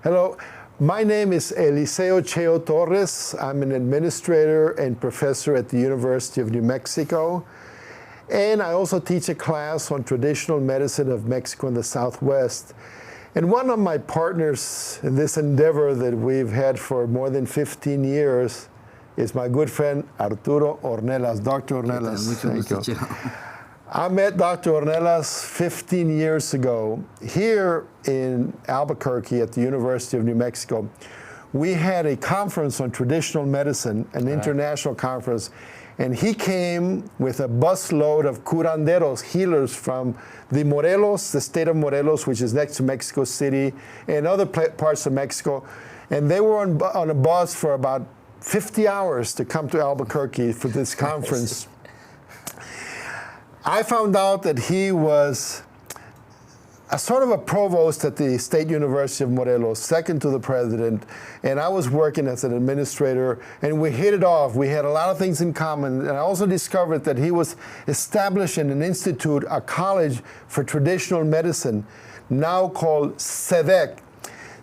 Hello, my name is Eliseo Cheo Torres. I'm an administrator and professor at the University of New Mexico. And I also teach a class on traditional medicine of Mexico and the Southwest. And one of my partners in this endeavor that we've had for more than 15 years is my good friend Arturo Ornelas. Dr. Ornelas. Thank you. I met Dr. Ornelas 15 years ago here in Albuquerque at the University of New Mexico. We had a conference on traditional medicine, an international conference, and he came with a busload of curanderos, healers from the Morelos, the state of Morelos, which is next to Mexico City, and other parts of Mexico. And they were on a bus for about 50 hours to come to Albuquerque for this conference. I found out that he was a sort of a provost at the State University of Morelos, second to the president, and I was working as an administrator, and we hit it off. We had a lot of things in common, and I also discovered that he was establishing an institute, a college for traditional medicine, now called CEDEC,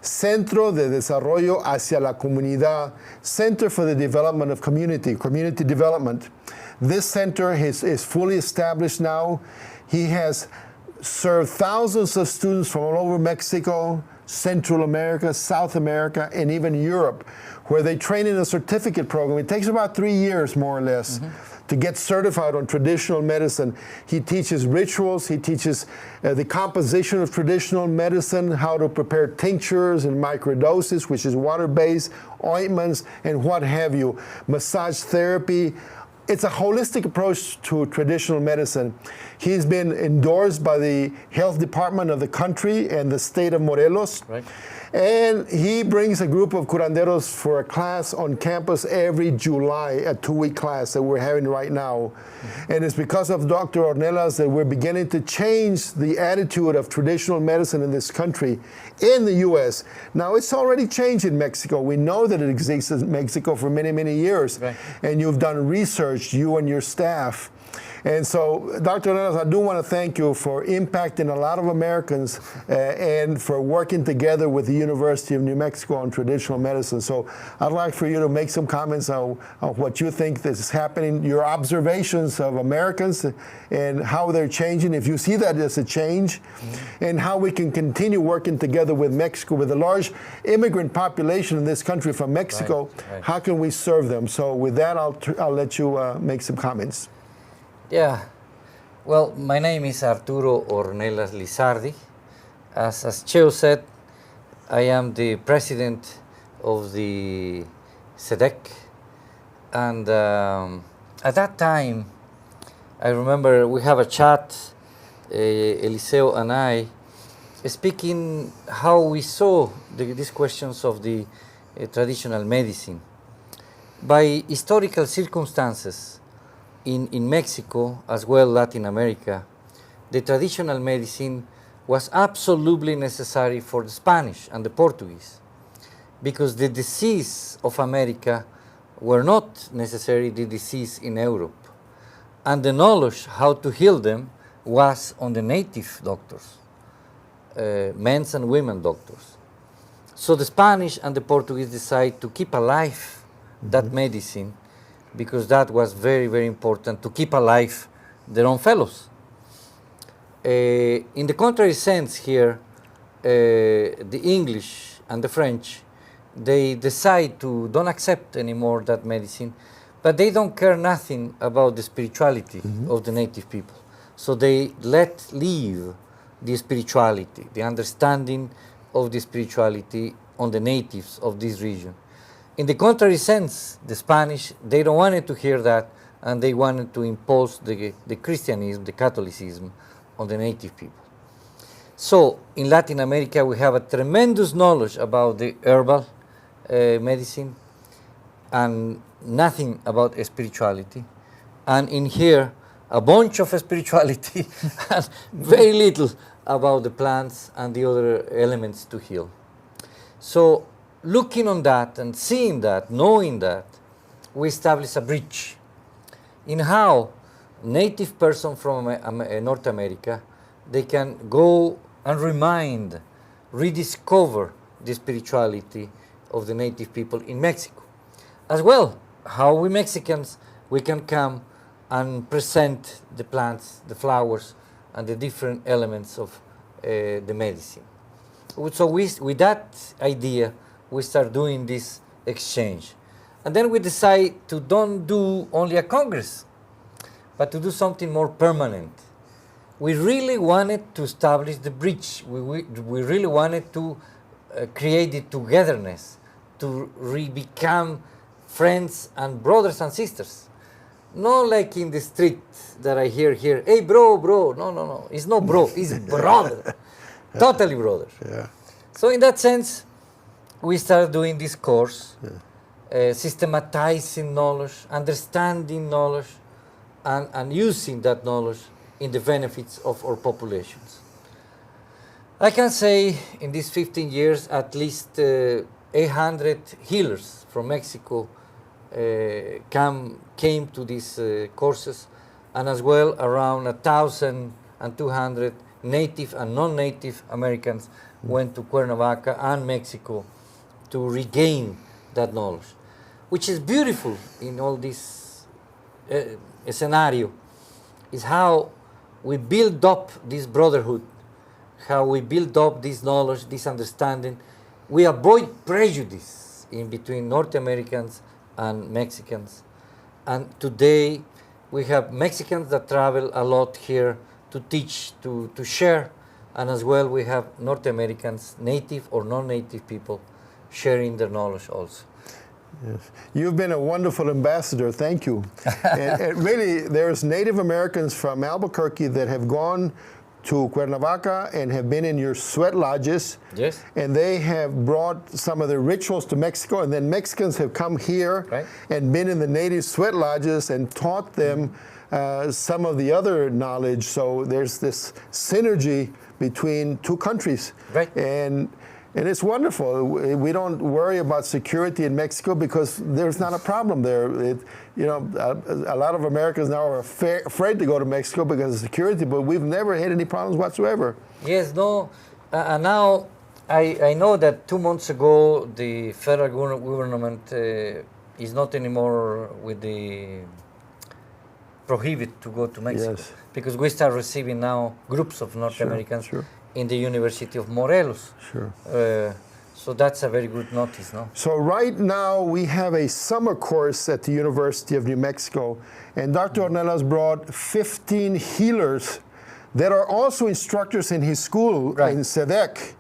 Centro de Desarrollo hacia la Comunidad, Center for the Development of Community Development. This center is fully established now. He has served thousands of students from all over Mexico, Central America, South America, and even Europe, where they train in a certificate program. It takes about 3 years, more or less, to get certified on traditional medicine. He teaches rituals, he teaches the composition of traditional medicine, how to prepare tinctures and microdoses, which is water-based, ointments, and what have you, massage therapy. It's a holistic approach to traditional medicine. He's been endorsed by the health department of the country and the state of Morelos. Right. And he brings a group of curanderos for a class on campus every July, a 2-week class that we're having right now. And it's because of Dr. Ornelas that we're beginning to change the attitude of traditional medicine in this country, in the U.S. Now, it's already changed in Mexico. We know that it exists in Mexico for many, many years. Right. And you've done research, you and your staff. And so, Dr. Ornelas, I do want to thank you for impacting a lot of Americans and for working together with the University of New Mexico on traditional medicine. So I'd like for you to make some comments on what you think is happening, your observations of Americans and how they're changing, if you see that as a change, and how we can continue working together with Mexico, with a large immigrant population in this country from Mexico. Right. How can we serve them? So with that, I'll let you make some comments. Yeah, well, my name is Arturo Ornelas Lizardi. As Cheo said, I am the president of the CEDEC. And at that time, I remember we have a chat, Eliseo and I, speaking how we saw these questions of the traditional medicine. By historical circumstances, in Mexico, as well Latin America, the traditional medicine was absolutely necessary for the Spanish and the Portuguese, because the disease of America were not necessarily the disease in Europe. And the knowledge how to heal them was on the native doctors, men's and women doctors. So the Spanish and the Portuguese decided to keep alive that medicine, because that was very, very important to keep alive their own fellows. In the contrary sense here, the English and the French, they decide to don't accept anymore that medicine, but they don't care nothing about the spirituality of the native people. So they let leave the spirituality, the understanding of the spirituality on the natives of this region. In the contrary sense, the Spanish, they don't want to hear that, and they wanted to impose the Christianism, the Catholicism, on the native people. So in Latin America, we have a tremendous knowledge about the herbal medicine and nothing about spirituality. And in here, a bunch of spirituality and very little about the plants and the other elements to heal. So looking on that and seeing that, knowing that, we establish a bridge in how native person from North America, they can go and rediscover the spirituality of the native people in Mexico. As well, how we Mexicans, we can come and present the plants, the flowers, and the different elements of the medicine. So with that idea, we start doing this exchange. And then we decide to don't do only a congress, but to do something more permanent. We really wanted to establish the bridge. We really wanted to create the togetherness, to become friends and brothers and sisters. Not like in the street that I hear here, hey bro, bro. No. It's not bro, it's brother. Totally brothers. Yeah. So in that sense, we started doing this course, systematizing knowledge, understanding knowledge, and using that knowledge in the benefits of our populations. I can say in these 15 years, at least 800 healers from Mexico came to these courses, and as well around 1,200 native and non-native Americans went to Cuernavaca and Mexico to regain that knowledge, which is beautiful in all this scenario, is how we build up this brotherhood, how we build up this knowledge, this understanding. We avoid prejudice in between North Americans and Mexicans. And today we have Mexicans that travel a lot here to teach, to share, and as well we have North Americans, native or non-native people, sharing their knowledge also. Yes. You've been a wonderful ambassador, thank you. and really, there's Native Americans from Albuquerque that have gone to Cuernavaca and have been in your sweat lodges. Yes. And they have brought some of the rituals to Mexico, and then Mexicans have come here and been in the native sweat lodges and taught them some of the other knowledge. So there's this synergy between two countries. Right. And it's wonderful. We don't worry about security in Mexico because there's not a problem there. A lot of Americans now are afraid to go to Mexico because of security, but we've never had any problems whatsoever. Yes, no. And now I know that 2 months ago the federal government is not anymore with the prohibit to go to Mexico, because we start receiving now groups of North Americans in the University of Morelos. So that's a very good notice, no? So right now we have a summer course at the University of New Mexico, and Dr. Ornelas brought 15 healers that are also instructors in his school in SEDEC.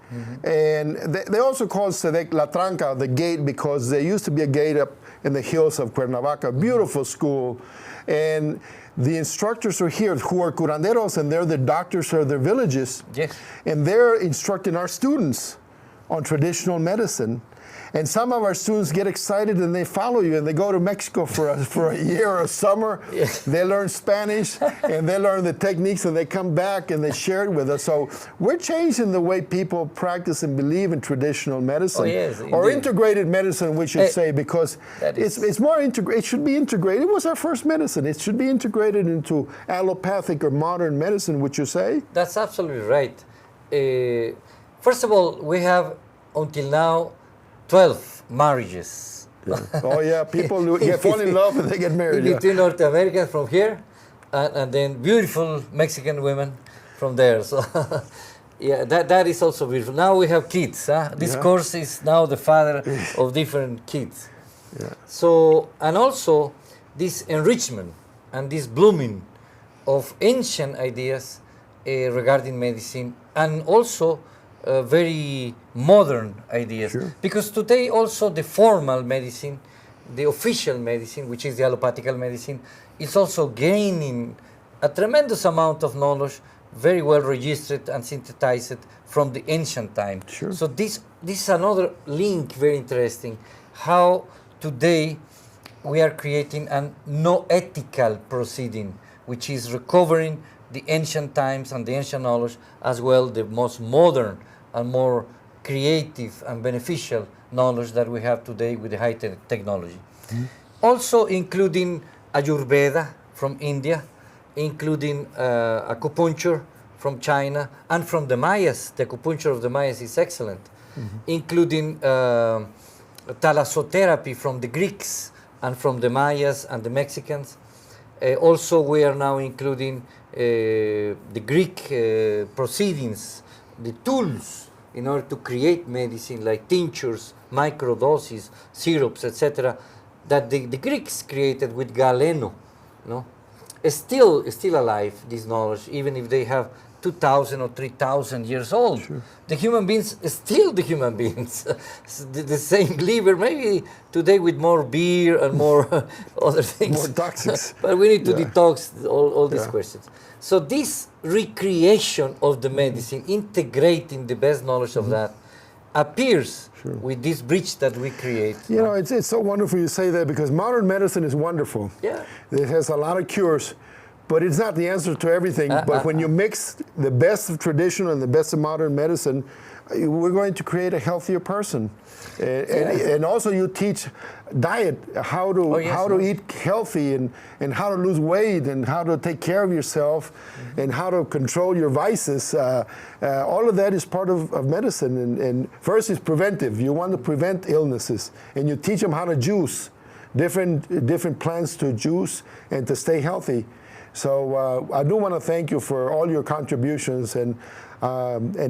And they also call SEDEC La Tranca, the gate, because there used to be a gate up in the hills of Cuernavaca, beautiful school. And the instructors are here who are curanderos, and they're the doctors of their villages. Yes. And they're instructing our students on traditional medicine. And some of our students get excited and they follow you and they go to Mexico for a year or a summer. Yes. They learn Spanish and they learn the techniques and they come back and they share it with us. So we're changing the way people practice and believe in traditional medicine. Oh, yes, or integrated medicine, we should say, because it's more integrated. It should be integrated. It was our first medicine. It should be integrated into allopathic or modern medicine, would you say? That's absolutely right. First of all, we have until now 12 marriages. Yeah. Oh yeah, people fall in love and they get married. Between North Americans from here, and then beautiful Mexican women from there. So yeah, that is also beautiful. Now we have kids. This course is now the father of different kids. Yeah. So, and also this enrichment and this blooming of ancient ideas regarding medicine, and also very modern ideas. Sure. Because today also the formal medicine, the official medicine, which is the allopathical medicine, is also gaining a tremendous amount of knowledge, very well registered and synthesized from the ancient time. Sure. So this is another link, very interesting, how today we are creating a no ethical proceeding, which is recovering the ancient times and the ancient knowledge, as well the most modern and more creative and beneficial knowledge that we have today with the high-tech technology. Mm-hmm. Also including Ayurveda from India, including acupuncture from China, and from the Mayas. The acupuncture of the Mayas is excellent. including thalassotherapy from the Greeks and from the Mayas and the Mexicans. Also, we are now including the Greek proceedings, the tools in order to create medicine like tinctures, microdoses, syrups, etc., that the Greeks created with Galeno. No? Is still alive, this knowledge, even if they have 2,000 or 3,000 years old. Sure. The human beings is still the human beings. The same liver, maybe today with more beer and more other things. More toxics. But we need to Yeah. detox all these Yeah. questions. So this recreation of the medicine, integrating the best knowledge of that, appears with this bridge that we create. You know, it's so wonderful you say that, because modern medicine is wonderful. Yeah. It has a lot of cures, but it's not the answer to everything. But when you mix the best of traditional and the best of modern medicine, we're going to create a healthier person. And also you teach diet, how to eat healthy, and how to lose weight, and how to take care of yourself, and how to control your vices. All of that is part of medicine. And first is preventive. You want to prevent illnesses, and you teach them how to juice different plants to juice and to stay healthy. So I do want to thank you for all your contributions and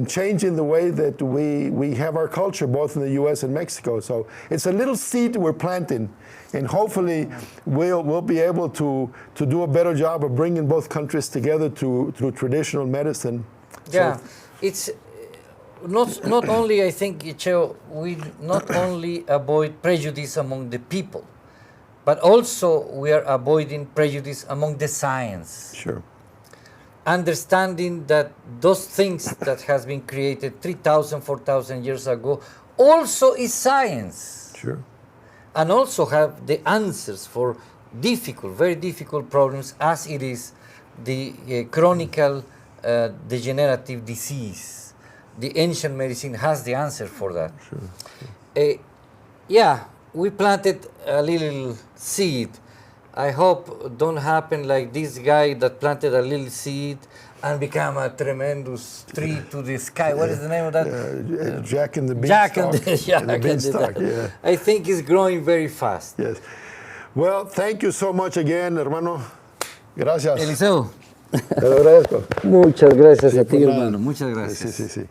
changing the way that we have our culture, both in the U.S. and Mexico. So it's a little seed we're planting, and hopefully we'll be able to do a better job of bringing both countries together through traditional medicine. Yeah, So, it's not only, I think, Cheo, we not only avoid prejudice among the people, but also we are avoiding prejudice among the science. sure. Understanding that those things that has been created 3,000, 4,000 years ago also is science. Sure. And also have the answers for difficult, very difficult problems, as it is the chronic degenerative disease. The ancient medicine has the answer for that. Sure. Yeah, we planted a little seed. I hope don't happen like this guy that planted a little seed and become a tremendous tree to the sky. What is the name of that? Jack and the Jack and Beanstalk. the Beanstalk, yeah. I think it's growing very fast. Yes. Well, thank you so much again, hermano. Gracias. Eliseo. Te lo agradezco. Muchas gracias a ti, por nada. hermano. Muchas gracias. Sí, sí, sí.